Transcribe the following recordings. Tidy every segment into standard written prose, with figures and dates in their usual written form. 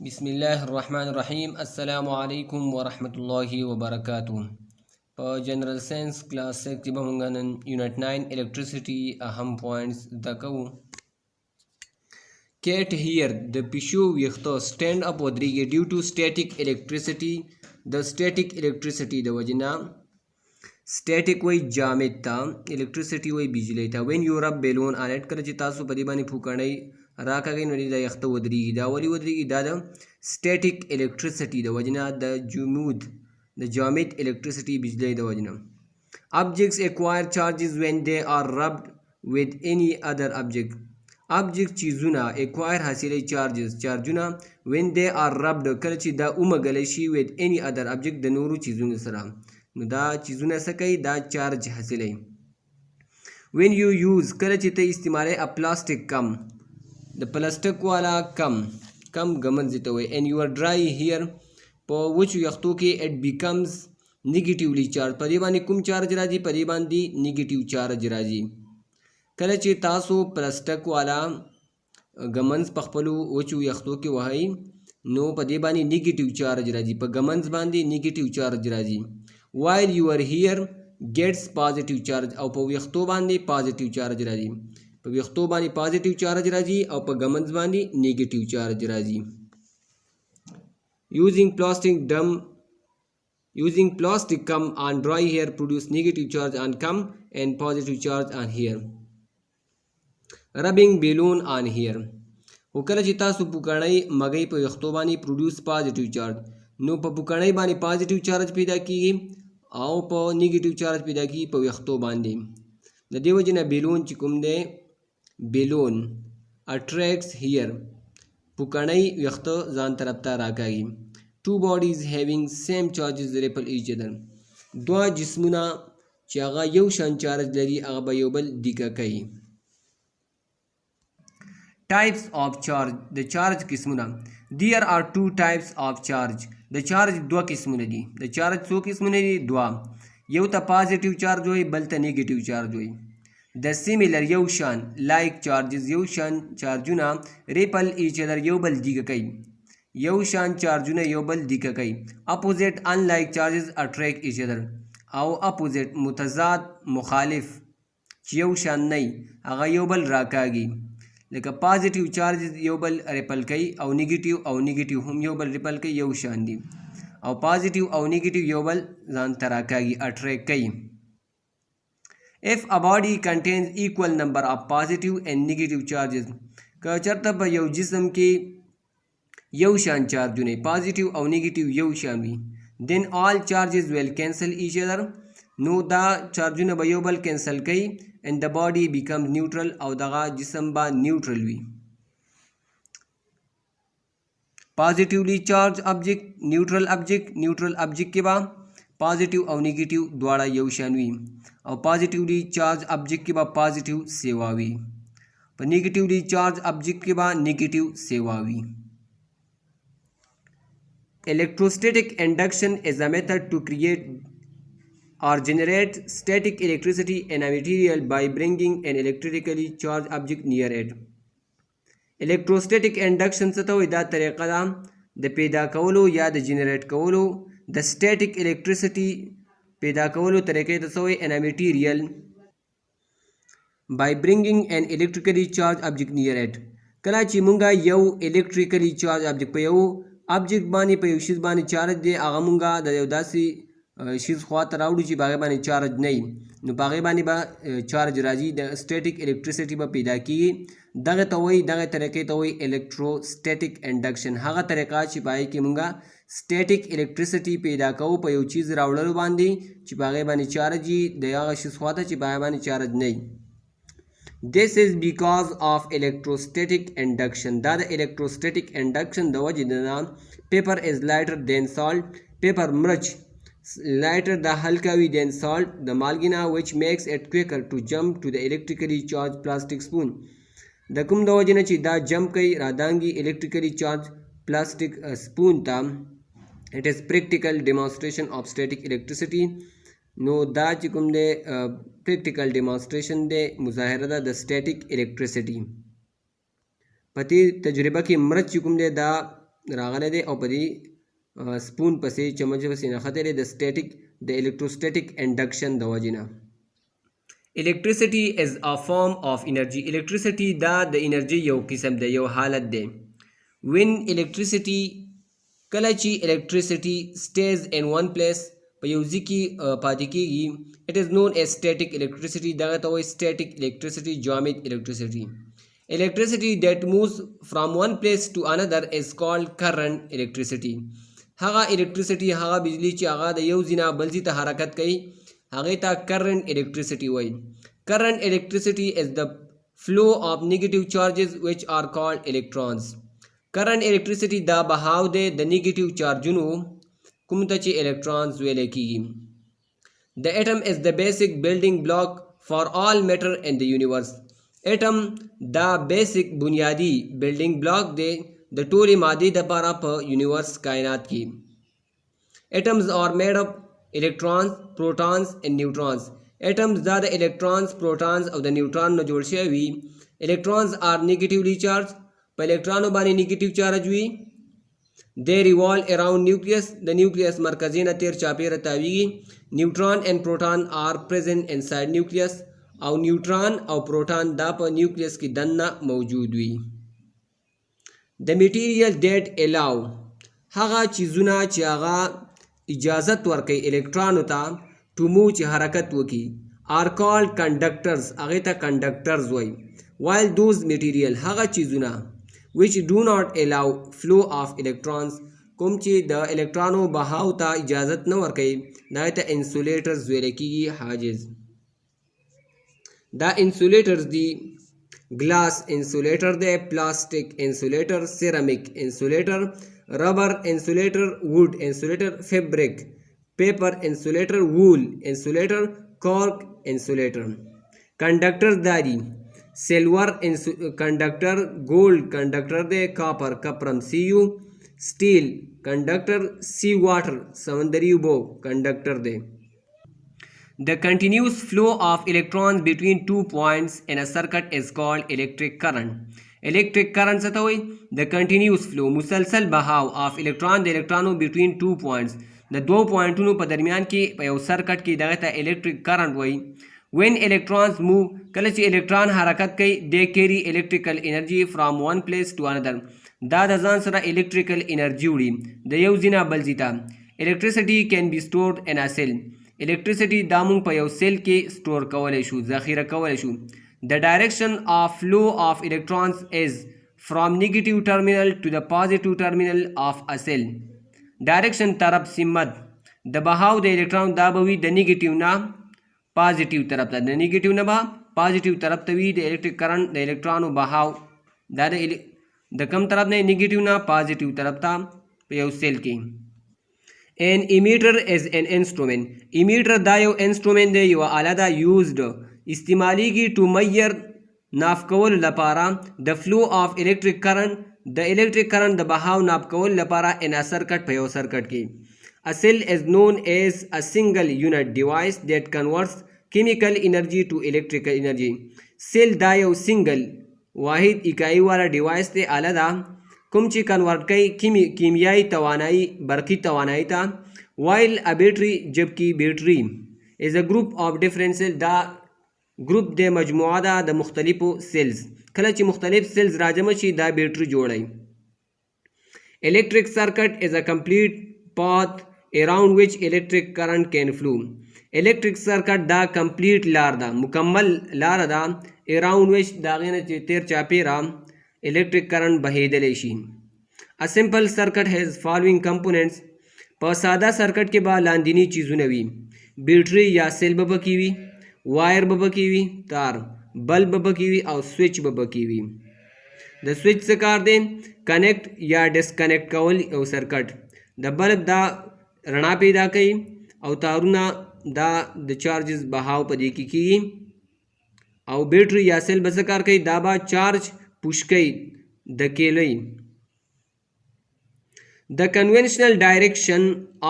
बिस्मिल्लाहिर्रहमानिर्रहीम अस्सलामु अलैकुम वरहमतुल्लाहि वबरकातुहू। जनरल साइंस क्लास 6 की बहंगन यूनिट 9 इलेक्ट्रिसिटी अहम पॉइंट्स दकऊ Cat here the pishu व्यक्तो stand up ودريږي due to static electricity the static electricity the वजना static वही जामिद था electricity वही बिजली था when you rub balloon on it कल चितासु परिबानी फूकणई राका गई नदी दा यख्त ودريږي دا वली ودريږي دا static electricity the वजना the jumud the jamid electricity बिजली the वजना objects acquire charges when they are rubbed with any other object object चीजुना acquire हासिल charges charjuna when they are rubbed कल ची दा उमगलशी with any other object the Nuru चीजुना सरा दा चीजुना सकाई दा charge हासिल when you use कल ची ते इस्तेमाल a plastic come the plastic वाला कम गमन जिते हुए and you are dry here पर which यख्तों के it becomes negatively charged परिबानी कुम charge राजी परिबान दी negative charge राजी कल ची तासो प्लास्टिक वाला गमन्स पखपलू वचू यख्तों के वही नो परिबानी negative charge राजी पर गमन्स बांधी negative charge राजी while you are here gets positive charge और पर यख्तों बांधी positive charge राजी पर यख्तों बांधी positive charge राजी और पर गमन्स बांधी negative charge राजी using plastic cum on dry hair produce negative charge on cum and positive charge on hair rubbing balloon on hair وکله چې تاسو پوکړی مګی په یختو باندې پروډوس پازیټیو چارج نو په پوکړی باندې پازیټیو چارج پیدا کیږي او په نیگیټیو چارج پیدا کیږي په یختو باندې د دې وجنه بیلون چې کوم دی بیلون اټریکټس هیر پوکړی یختو ځان طرف ته راکاږي two bodies having same charges repel each other دوا جسمونه چې هغه یو شان چارج لري هغه به یو بل دیګه کوي types of charge the charge قسمونه there are two types of charge the charge دو قسمونه دي the charge څو قسمونه دي دوا یو ته پازیټیو چارج وي بل ته نیگیټیو چارج وي the similar یو شان like charges یو شان چارجونه repel each other یو بل دیګه کوي یو شان چارجونه یو بل دیګه کوي opposite unlike charges attract each other او opposite متضاد مخالف چې یو شان نه هغه یو بل راکاږي لکه پازیټیو چارج یو بل ریپل کوي او نیگیټیو هم یو بل ریپل کوي یو شان دي او پازیټیو او نیگیټیو یو بل ځان تراکاږي اټریک کوي if a body contains equal number of positive and negative charges که چرته په یو جسم کې یو شان چارجونه پازیټیو او نیگیټیو یو شان وي then all charges will cancel each other نو دا چارجونه به یو بل کینسل کوي and the body becomes neutral او دغه جسم با neutral وي positively charged object neutral object کې با positive او negative دواړه یو شان وي او positively charged object کې با positive سیوا وي په negatively charged object کې با negative سیوا وي electrostatic induction is a method to create or generate static electricity in a material by bringing an electrically charged object near it. Electrostatic induction څه ته وایي دا طریقه ده د پیدا کولو یا د جنریټ کولو د static electricity پیدا کولو طریقې ته څه وایي in a material by bringing an electrically charged object near it. کله چې مونږه یو electrically charged object په یو object باندې په یو شیز باندې چارج دی هغه مونږه د یو داسې شیز خواته راوړو چې باغې باندې چارج نه وي نو باغې باندې به چارج راځي د سټیټیک الیکټریسټي به پیدا کیږي دغه ته وایي دغه طریقې ته وایي الکتروسټیټیک انډکشن هغه طریقه چې پای کې مونږه سټیټیک الیکټریسټي پیدا کوو په یو چیز راوړلو باندې چې باغې باندې چارج وي د هغه شیز خواته چې باغې باندې چارج نه وي This is because of electrostatic induction دا د electrostatic induction د وجې نه paper is lighter than salt paper مرچ lighter the halkawi than salt the malgina which makes it quicker to jump to the electrically charged plastic spoon the kum da wajina chi da jump kai radangi electrically charged plastic spoon ta it is practical demonstration of static electricity no da chi kum de practical demonstration de muzahira da the static electricity پتی تجربه کې مرچ کوم دی دا راغله دی او په دې سپون پسې چمچ پسې نښتې دی د electrostatic induction د وجنه. electricity is a form of energy. electricity دا د انرژي یو قسم دی، یو حالت دی. when electricity کله چې electricity stays in one place په یو ځای کې پاتې کېږي it is known as static electricity. دغه ته وایي static electricity، جامد electricity. electricity that moves from one place to another is called current electricity. هغه electricity هغه بجلی چې هغه د یو ځای نه بل ځای ته حرکت کوي هغې ته current electricity وایي. current electricity is the flow of negative charges which are called electrons. current electricity دا بهاو دی د نیگیټیو چارجونو کوم ته چې electrons ویلی کېږي. the atom is the basic building block for all matter in the universe. atom دا بیسک بنیادی building block دی د ټولې مادې دپاره په یونیورس کائنات کې. atoms are made of electrons, protons and neutrons. atoms دا د electrons, protons او د نیوټران نه جوړ شوي وي. electrons are negatively charged. په الکترانو باندې نیگیټیو چارج وي. they revolve around nucleus. د نیوکلیس مرکزي نه تیر چاپیره تاویږي. neutron and proton are present inside nucleus. او نیوټران او پروټان دا په نیوکلیس کې دننه موجود وي. the material that allow هغه چیزونه چې هغه اجازت ورکوي الکترانو ته to move چې حرکت وکړي are called conductors. هغې ته conductors وایي. while those material هغه چیزونه which do not allow flow of electrons کوم چې د الکترانو بهاو ته اجازت نه ورکوي هغې ته insulators ویلی کېږي، حاجز. دا insulators دي glass insulator دی، plastic insulator، ceramic insulator، rubber insulator، wood insulator، fabric paper insulator، wool insulator، cork insulator. conductor دا دی silver conductor، gold conductor دی، copper کپرم cu، steel conductor، sea water سمندری اوبو conductor دی. The continuous flow of electrons between 2 points in a circuit is called electric current. electric current څه ته وایي؟ the continuous flow مسلسل بهاو of electron د الکترانو between 2 points د دوو پوینټونو په درمیان کې په یو سرکټ کې دغه ته electric current وایي. when electrons move کله چې الکتران حرکت کوي they carry electrical energy from one place to another. دا د ځان سره electrical energy وړي د یو ځای نه بل ځای ته. electricity can be stored in a cell. electricity دا مونږ په یو سیل کې سٹور کولی شو، ذخیره کولی شو. the direction of flow of electrons is from negative terminal to the positive terminal of a cell. direction طرف سمت د بهاو د الکترون دا به وي د نیگیټیو نه پازیټیو طرف ته، د نیگیټیو نه به پازیټیو طرف ته وي. د الکتریک کرنٹ د الکترانو بهاو دا د کم طرف نه نیگیټیو نه پازیټیو طرف ته په یو سیل کې. an emitter is an instrument. emitter دا یو انسټرومنت دی، یو آله ده used استعمالیږي to measure ناف کولو لپاره the flow of electric current د electric current د بهاو ناف کولو لپاره in a circuit په یو سرکټ کې. a cell is known as a single unit device that converts chemical energy to electrical energy. cell دا یو سنگل واحد اکائی والا ډیوایس دی، آله ده کوم چې کنورټ کوي کیمیائی توانائی برقی توانائی ته. while a battery جبکې بیټري is a group of different cells دا ګروپ د مجموعه ده د مختلفو سیلز. کله چې مختلف سیلز راجمع شي دا بیټري جوړوي. electric circuit is a complete path around which electric current can flow. electric circuit دا complete لار ده، مکمل لار ده around which دا غینه چې تیر چاپیره electric current بهیدلی شي. a simple circuit has following components. په ساده سرکټ کې به لاندینی چیزونه وي، بیټري یا سیل به پکې وي، وایر به پکې وي، تار، بلب به پکې وي او سویچ به پکې وي. د سویچ څه کار دی؟ کنیکټ یا ډسکنیکټ کول یو سرکټ. د بلب دا رڼا پیدا کوي او تارونه دا د چارجز بهاو په دې کې کیږي. او بیټري یا سیل به څه کار کوي؟ دا به چارج push کوي د کیلوي. The conventional direction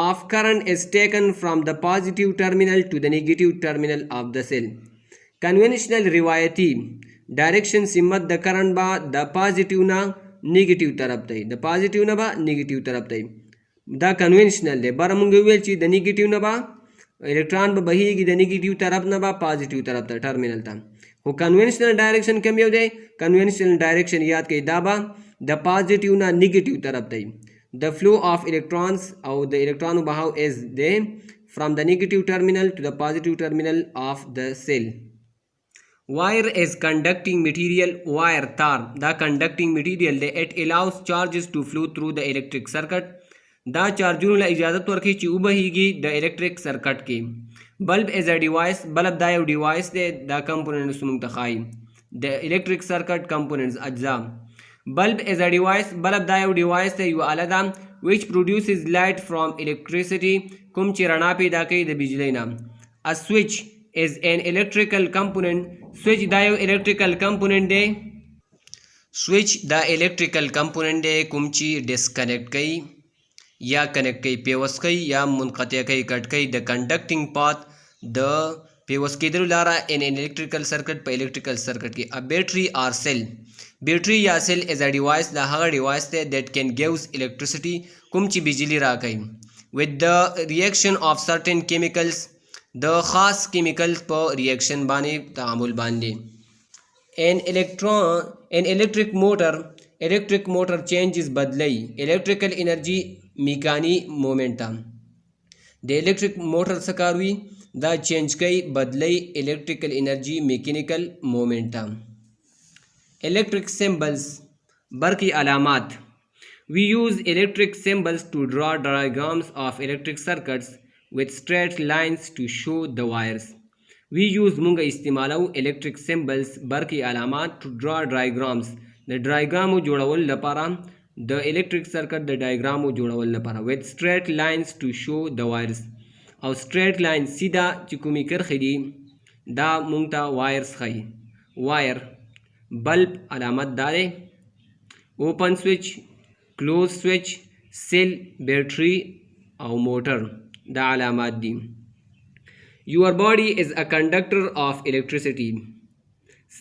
of current is taken from the positive terminal to the negative terminal of the cell. conventional روایتی direction سمت د current با د positive نه نیگیټیو طرف ته د پازیټیو نه به نیگیټیو طرف ته دا کنونشنل دی بره مونږ ویل چې د نیگیټیو نه به الکترون به بهیږي د نیگیټیو طرف نه به پازیټیو طرف ته ټرمینل ته خو کنونشنل ډایرکشن کوم یو دی کنونشنل ډایرکشن یاد کړئ دا به د پازیټیو نه نیگیټیو طرف ته د فلو آف الکترونز او د الکترونو بهاو از دی from the negative terminal to the positive terminal of the cell. Wire is conducting material. Wire tar the conducting material it allows charges to flow through the electric circuit. دا چارجونو له اجازت ورکړي چې وبهیږي د الکتریک سرکټ کې. بلب از ا ډیوایس بلب دا یو ډیوایس دی دا کمپوننټس موږ ته ښایي د الکتریک سرکټ کمپوننټس اجزا. بلب از ا ډیوایس بلب دا یو ډیوایس دی یو آله ده which produces light from electricity کوم چې رڼا پیدا کوي د بجلی نه. a switch is an electrical component switch دا یو electrical component دی switch دا electrical component دی کوم چې disconnect کوي یا کنیکټ کوي پیوس کوي یا منقطع کوي کټ کوي د کنډکټینګ پات د پیوس کېدلو لاره ان الکتریکل سرکټ په الکتریکل سرکټ کې. ا بیټري آر سیل بیټري یا سیل از ا ډیوایس دا هغه ډیوایس دی دیٹ کین ګیوز الکتریسټي کوم چې بجلی راکوي with the reaction of certain chemicals د خاص کیمیکلز په ریاکشن باندې تعامل باندې. an electric motor changes بدلی electrical energy میکانی مومنټم د الکتریک موټر څه کار وي دا چینج کوي بدلی الکتریکل انرجی میکینیکل مومنټم. electric symbols برقی علامات we use electric symbols to draw diagrams of electric circuits with straight lines to show the wires. we use مونږ استعمالو electric symbols برقی علامات to draw diagrams د ډایګرامو جوړول لپاره د الکتریک سرکټ د ډایګرامو جوړول لپاره with straight lines to show the wires او straight line سیده چې کومې کرښې دي دا مونږ ته wires ښایي. وایر بلب علامت دا دی اوپن سویچ کلوز سویچ سیل بیټري او موټر دا علامات دي. your body is a conductor of electricity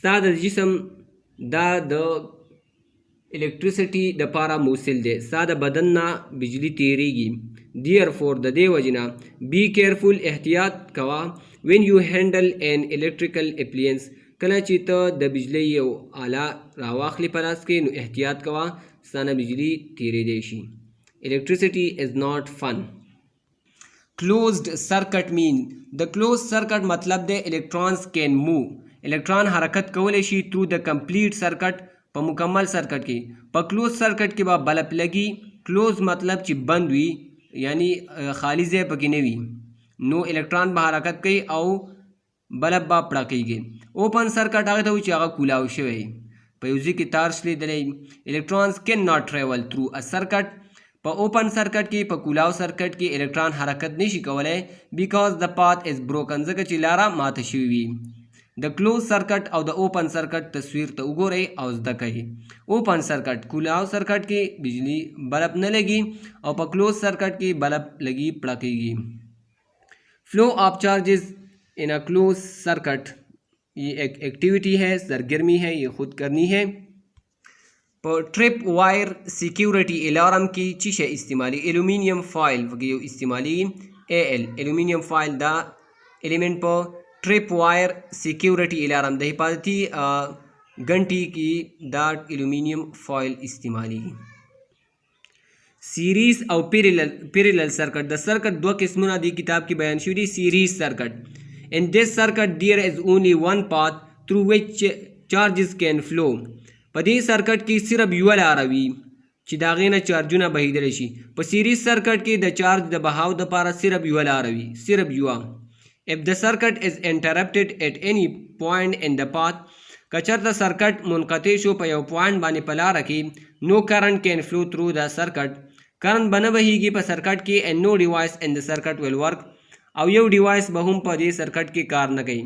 ستا د جسم دا د الکتریسټي د پاره موصل دی ستا د بدن نه بجلی تیریږي. therefore د دې وجنه be careful احتیاط کوه when you handle an electrical appliance کله چې ته د بجلی یو آله راواخلې په لاس کې نو احتیاط کوه ستا نه بجلی تیریدی شي. electricity is not fun. closed circuit mean د closed circuit مطلب دی electrons can move الکترون حرکت کولی شي through the complete circuit په مکمل سرکټ کې. په کلوز سرکټ کې به بلب لګي کلوز مطلب چې بند وي یعنی خالی ځای پکې نه وي نو الکترون به حرکت کوي او بلب به پړه کېږي. اوپن سرکټ هغه ته وایي چې هغه کولاو شوی په یو ځای کې تار شلېدلی. الکترونز کین ناٹ ټریول تھرو ا سرکټ په اوپن سرکټ کې په کولاو سرکټ کې الکترون حرکت نشي کولی بیکاز د پات از بروکن ځکه چې لاره ماته شوې وي. د کلوز سرکټ او د اوپن سرکټ تصویر ته وګورئ او زده کړئ. اوپن سرکټ کولاو سرکټ کې بجلی بلب نه لګي او په کلوز سرکټ کې بلب لګي پړه کېږي. فلو آف چارجز ان ا کلوز سرکٹ یہ ایک ایکٹیویٹی ہے سرگرمی ہے یہ خود کرنی ہے. پر ٹرپ وائر سیکیورٹی الارم کی چیش استعمالی ایلومینیم فائل وغیرہ استعمالی ایلومینیم فائل دا ایلیمنٹ پر ٹرپ وائر سیکیورٹی الارم دا حفاظتی گھنٹی کی دا ایلومینیم فائل استعمالی. سیریز او پیریلل سرکٹ د سرکٹ دو قسمونه دی کتاب کی بیان شوی دی. سیریز سرکٹ in this circuit there is only one path through which charges can flow. په دې سرکټ کې صرف یو لاره وي چې د هغې نه چارجونه بهیدلی شي. په سیریز سرکټ کې د چارج د بهاو دپاره صرف یوه لاره وي صرف یوه. if the circuit is interrupted at any point in the path که چېرته سرکټ منقطع شو په یو پوینټ باندې په لاره کې no current can flow through the circuit کرنټ به نه بهیږي په سرکټ کې and no device in the circuit will work او یو ډیوایس به هم په دې سرکټ کې کار نه کوي.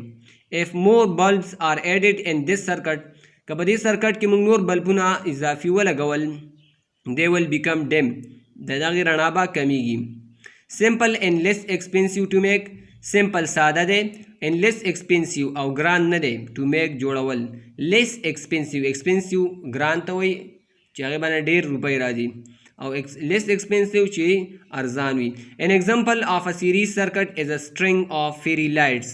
if more bulbs are added in this circuit که په دې سرکټ کې موږ نور بلبونه اضافي ولګول they will become dim د دغې رڼا به کمیږي. simple and less expensive to make simple ساده دی and less expensive او ګران نه دی to make جوړول. less expensive ګران ته وایي چې هغه باندې ډیر روپۍ راځي او less expensive چې ارزان وي. An example of a series circuit is a string of fairy lights.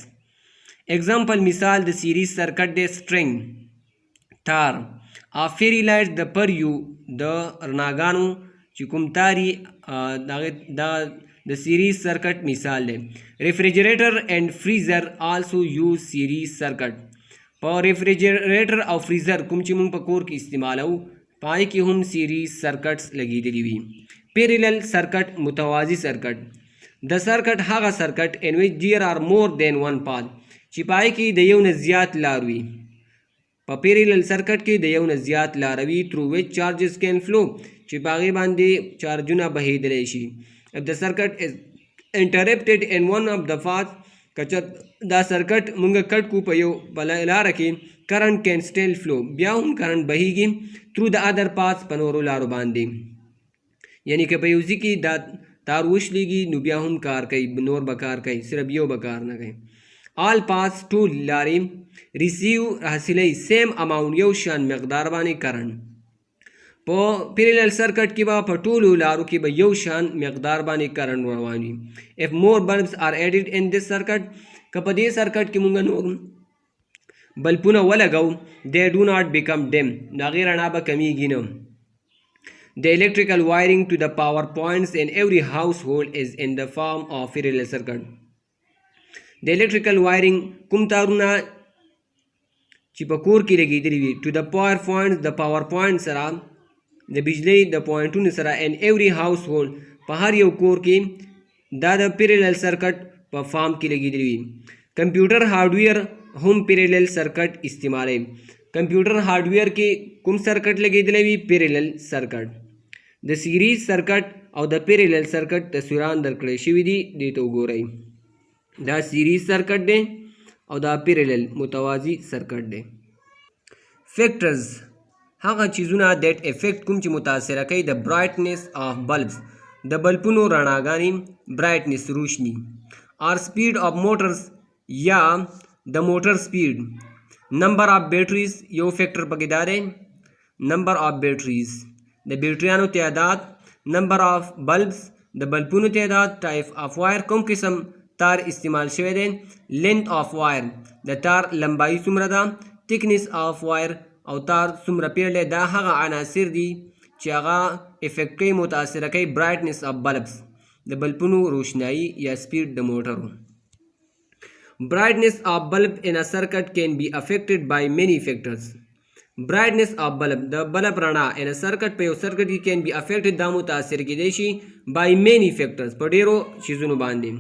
example مثال د series circuit د string تار of fairy lights د پر یو د رڼاګانو چې کوم تاري دا د series circuit مثال دی. refrigerator and freezer also use series circuit. په refrigerator او freezer کوم چې موږ په کور کې استعمالو پای کې هم سیریز سرکټس لګیدلی وي. پیرلل سرکټ متوازی سرکټ د سرکټ هغه سرکټ ان ویچ دیر آر مور دین ون پاث چې پای کې د یو نه زیات لار وي. په پیرلل سرکټ کې د یو نه زیات لار وي through which charges can flow چې باغې باندې چارجونه بهیدلی شي. if the circuit is interrupted in one of the paths کچر دا سرکټ مونږ کټ کو په یو لار کې current can still flow بیا هم کرنٹ بهیږي through the other paths په نورو لارو باندې. یعنی که په یو ځای کې دا تار وشلیږي نو بیا هم کار کوي نور به کار کوي صرف یو به کار نه کوي. all paths ټول لارې receive حاصلوي same amount یو شان مقدار باندې کرنٹ. په پیرلل سرکټ کې به په ټولو لارو کې به یو شان مقدار باندې کرنٹ روان وي. if more bulbs are added in this circuit که په دې سرکټ کې مونږ نور بلپونه ولګو they do not become dim نو هغې رڼا به کمیږي نه. the electrical wiring to the power points in every household is in the form of parallel circuit. the electrical wiring کوم تارونه چې په کور کې لګېدلي وي to the power points د power point سره د بجلی د پوینټونو سره in every household په هر یو کور کې دا د parallel circuit په فارم کې لګېدلي وي. کمپیوټر هارډویر هم پیرلل سرکټ استعمالوي. کمپیوټر هارډویر کې کوم سرکټ لګېدلی وي پیرلل سرکټ. د سیریز سرکټ او د پیرلل سرکټ تصویران درکړی شوي دي دې ته وګورئ. دا سیریز سرکټ دی او دا پیرلل متوازی سرکټ دی. فیکټرز هغه چیزونه دیٹ افیکټ کوم چې متاثره کوي د برایټنس آف بلبس د بلبونو رڼاګانې برایټنس روشني اور سپیډ آف موټرز یا د موټر سپیډ. نمبر آف بیټریز یو فیکٹر پکې دا دی نمبر آف بیټریز د بیټریانو تعداد. نمبر آف بلبس د بلبونو تعداد. ټایپ آف وایر کوم قسم تار استعمال شوی دی. لینتھ آف وایر د تار لمبایي څومره ده. تکنس آف وایر او تار څومره پیړلی دا هغه عناصر دي چې هغه افیکټ کوي متاثره کوي برایټنس آف بلبس د بلبونو روشنایي یا سپیډ د موټرو. brightness of bulb in a circuit can be affected by many factors. brightness of bulb the bulb rana in a circuit په یو سرکټ کې can be affected دا متاثر کېدای شي by many factors په ډیرو چیزونو باندې.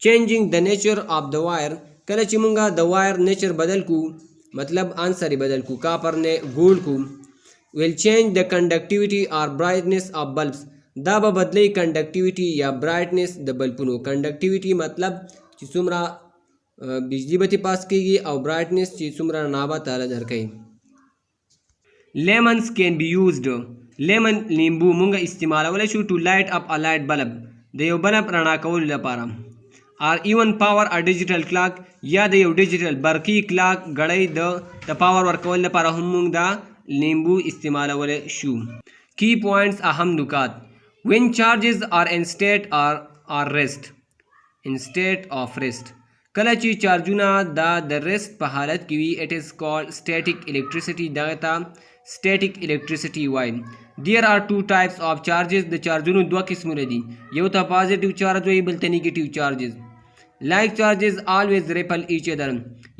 changing the nature of the wire کله چې مونږه د وایر نیچر بدل کو مطلب عنصر بدل کو کاپر نه ګولډ کو will change the conductivity or brightness of bulbs دا به بدلی conductivity یا brightness د بلبونو. conductivity مطلب چې څومره بجلی به پاس کېږي او برایټنس چې څومره رڼا به تاله درکوي. لیمنز کین بی یوزډ لیمن لیمبو مونږ استعمالولی شو ټو لایټ اپ ا لایټ بلب د یو بلب رڼا کولو لپاره. آر ایون پاور ا ډیجیټل کلاک یا د یو ډیجیټل برقي کلاک غړی د پاور ورکولو لپاره هم مونږ دا لیمبو استعمالولی شو. کی پوینټس اهم نکات. وین چارجز آر ان سټیټ آر ریسٹ ان سټیټ آف ریسٹ کله چې چارجونه دا د ریسټ په حالت کې وي اټ از کالډ سټیټیک الیکټریسټي دغه ته سټیټیک الیکټریسټي وایي. دیر آر ټو ټایپس آف چارجز د چارجونو دوه قسمونه دي یو ته پازیټیو چارج وایي بل ته نیګیټیو چارجز. لایک چارجز آلویز ریپل ایچ ادر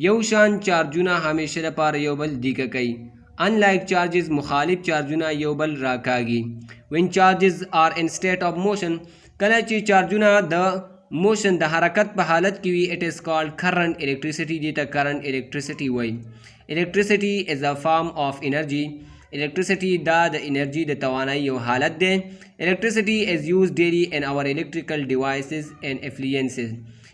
یو شان چارجونه همیشه لپاره یو بل دیګه کوي. ان لایک چارجز مخالف چارجونه یو بل راکاږي. وین چارجز آر ان سټیټ آف موشن کله چې چارجونه د موشن د حرکت په حالت کې وي اټ از کالډ کرنٹ الیکټریسټي دې ته کرنٹ الیکټریسټي وایي. الیکټریسټي از ا فارم آف انرجي الیکټریسټي دا د انرجي د توانایي یو حالت دی. الیکټریسټي از یوز ډیلی ان اور الیکټریکل ډیوایسز اینڈ اپلینسز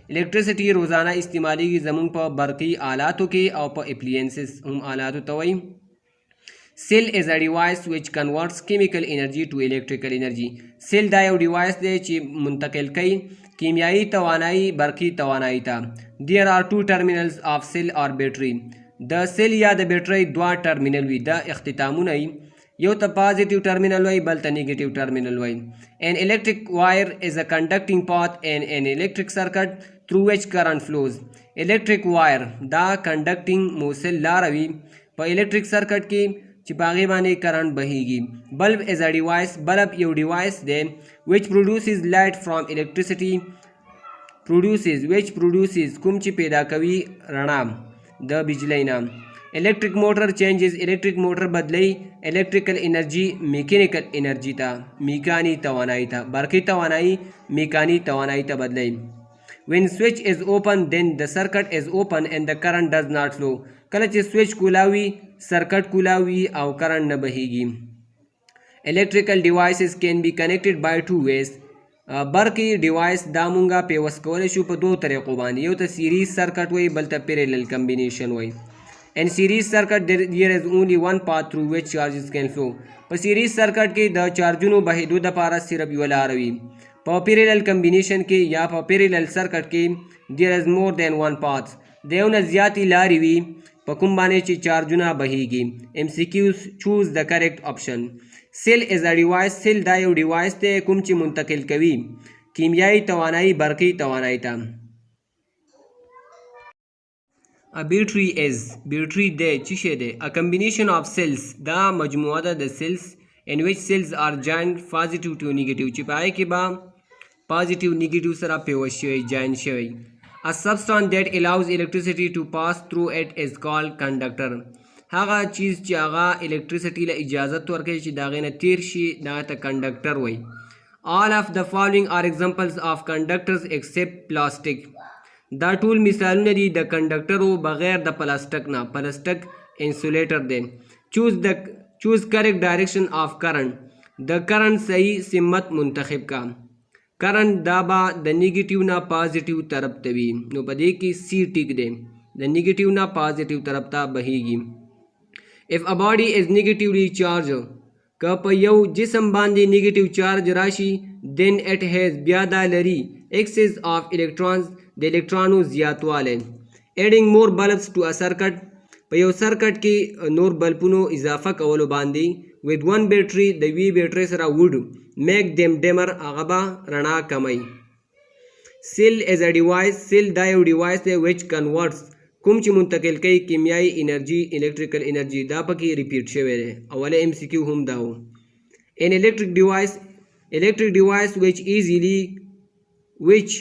الیکټریسټي روزانه استعمالیږي زموږ په برقي آلاتو کې او په اپلینسز هم آلاتو ته وایي. Cell is a device which converts chemical energy to electrical energy. Cell دا یو ډیوایس دی چې منتقل کوي کیمیایی توانایی برقی توانایی ته. There are two terminals of cell or battery. د سیل یا د بیټرۍ دوه ټرمینل وي د اختتامونه یو ته پازیټیو ټرمینل وای بل ته نیگیټیو ټرمینل وای. An electric wire is a conducting path in an electric circuit through which current flows. electric wire دا conducting موصل لاره وي په electric circuit کې چې په هغې باندې کرنټ بهیږي. bulb is a device بلب یو ډیوایس دی which produces light from electricity produces کوم چې پیدا کوي رڼا د بجلی نه. electric motor changes electric motor بدلی electrical energy mechanical energy ته میکانی توانایی ته برقی توانایی میکانی توانایی ته بدلی. when switch is open then the circuit is open and the current does not flow. کله چې سویچ کولاوي سرکټ کولاوي او کرنټ نه بهیږي. electrical devices can be connected by two ways. برقی ډیوایس دا مونږه پیوس کولی شو په دوه طریقو باندې. یو ته سیریز سرکټ وای بل ته پیرلل کمبینیشن وای. In series circuit there is only one path through which charges can flow. په سیریز سرکټ کې د چارجونو بهیدو لپاره صرف یو لار وي. په پیرلل کمبینیشن کې یا په پیرلل سرکټ کې there is more than one path. د یو نه زیاتې لارې وي په کوم باندې چې چارجونه بهیږي. MCQs choose the correct option. Cell is a device. Cell دا یو ډیوایس دی کوم چې منتقل کوي کیمیایي توانایي برقی توانایي ته. A battery is battery دی څه شی دی a combination of cells دا مجموعه ده د cells in which cells are joined positive to negative چې په هغې کې به positive negative سره پیوست شوی join شوی. A substance that allows electricity to pass through it is called conductor. هغه چیز چې هغه electricity له اجازت ورکوي چې د هغې نه تیر شي دغه ته conductor وایي. All of the following are examples of conductors except plastic. دا ټول مثالونه دي د کنډکټرو بغیر د پلاستیک نه. پلاستیک انسولیټر دی. چوز کریکټ ډایرکشن آف کرنٹ د کرنٹ صحیح سمت منتخب کا. کرنٹ دا به د نیگیټیو نه پازیټیو طرف ته وي نو په دې کې سی ټیک دی د نیگیټیو نه پازیټیو طرف ته بهیږي. if a body is negatively charged که په یو جسم باندې نیگیټیو چارج راشي then it has بیا دا لري excess of electrons د الکترونو زیاتوالی. adding more bulbs to a circuit په یو سرکټ کې نور بلبونو اضافه کولو باندې with one battery د وی بیټرۍ سره would make them dimmer هغه به رڼا کمی. cell is a device. cell دا یو ډیوایس دی which converts کوم چې منتقل کوي کیمیایي انرژي electrical energy دا پکې ریپیټ شوی دی. اوله MCQ هم دا و. an electric device which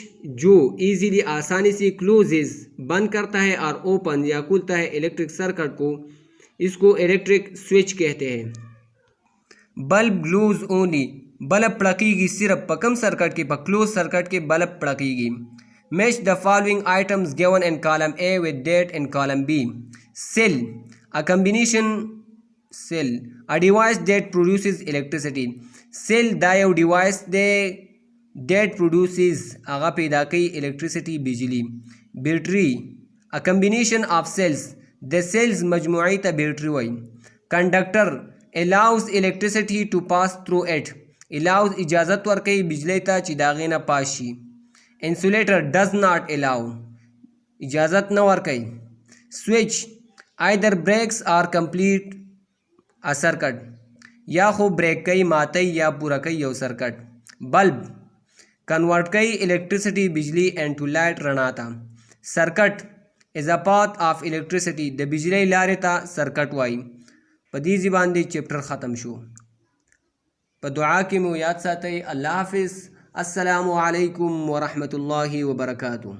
जो easily आसानी से closes बंद करता है और open या खुलता है इलेक्ट्रिक सर्किट को इसको इलेक्ट्रिक स्विच कहते हैं. बल्ब ग्लोज ओनली बल्ब पड़केगी सिर्फ पकम सर्किट के पर क्लोज सर्किट के बल्ब पड़केगी. Match the following items given in column A with that in column B. cell a combination cell a device that produces electricity. cell دا یو ډیوایس دی that produces هغه پیدا کوي electricity بجلی. battery a combination of cells د cells مجموعی ته بیټری وایي. conductor allows electricity to pass through it allows اجازت ورکوي بجلی ته چې د هغې نه پاس شي. insulator does not allow اجازت نه ورکوي. switch either breaks or complete a circuit یا خو بریک کوي ماتی یا پوره کوي یو سرکټ. bulb کنورټ کوي الیکټریسټي بجلی انټو لایټ رڼا ته. سرکټ از ا پاتھ آف الیکټریسټي د بجلی لارې ته سرکټ وایي. په دې ځای باندې چپټر ختم شو. په دعا کې مو یاد ساتئ. الله حافظ. السلام علیکم ورحمۃ اللہ وبرکاتہ.